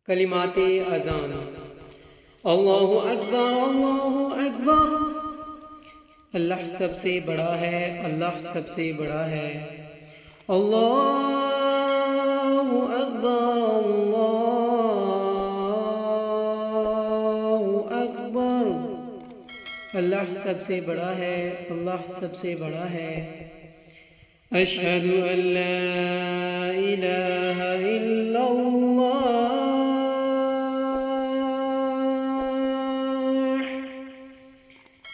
کلمات اذان۔ اللہ اکبر اللہ اکبر، اللہ سب سے بڑا ہے، اللہ سب سے بڑا ہے۔ اللہ اکبر اللہ اکبر، اللہ سب سے بڑا ہے، اللہ سب سے بڑا ہے۔ اشہد ان لا الہ الا اللہ،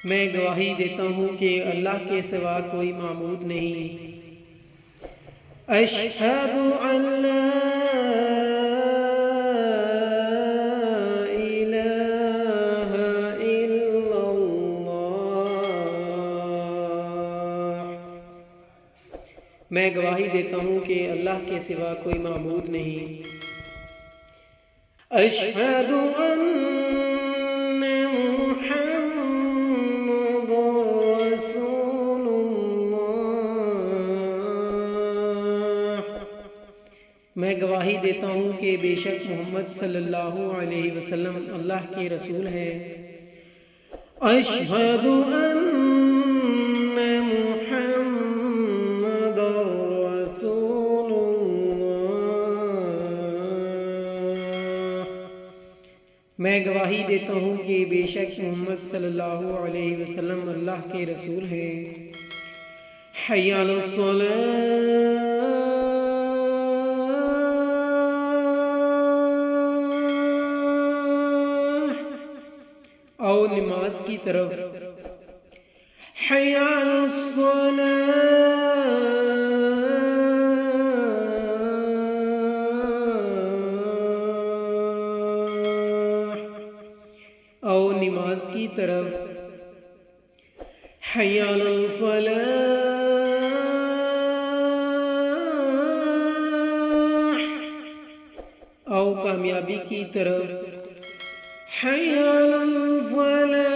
میں گواہی دیتا ہوں کہ اللہ کے سوا کوئی معبود نہیں۔ اشہد ان لا الہ الا اللہ، میں گواہی دیتا ہوں کہ اللہ کے سوا کوئی معبود نہیں۔ اشہد ان میں گواہی دیتا ہوں کہ بے شک محمد صلی اللہ علیہ وسلم اللہ کے رسول ہیں۔ اشہد ان محمد رسول اللہ، میں گواہی دیتا ہوں کہ بے شک محمد صلی اللہ علیہ وسلم اللہ کے رسول ہیں۔ حی علی الصلاۃ، آؤ نماز کی طرف۔ حی علی الصلاۃ، آؤ نماز کی طرف۔ حی علی الفلاح، آؤ کامیابی کی طرف۔ حی علی الفلاح،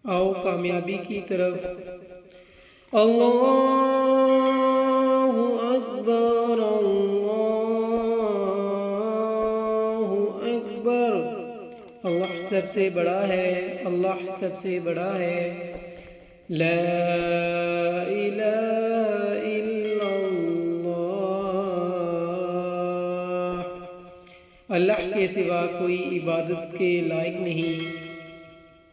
آؤ کامیابی کی طرف۔ اللہ اکبر اللہ اکبر، اللہ سب سے بڑا ہے، اللہ سب سے بڑا ہے۔ لا الہ الا اللہ، اللہ کے سوا کوئی عبادت کے لائق نہیں۔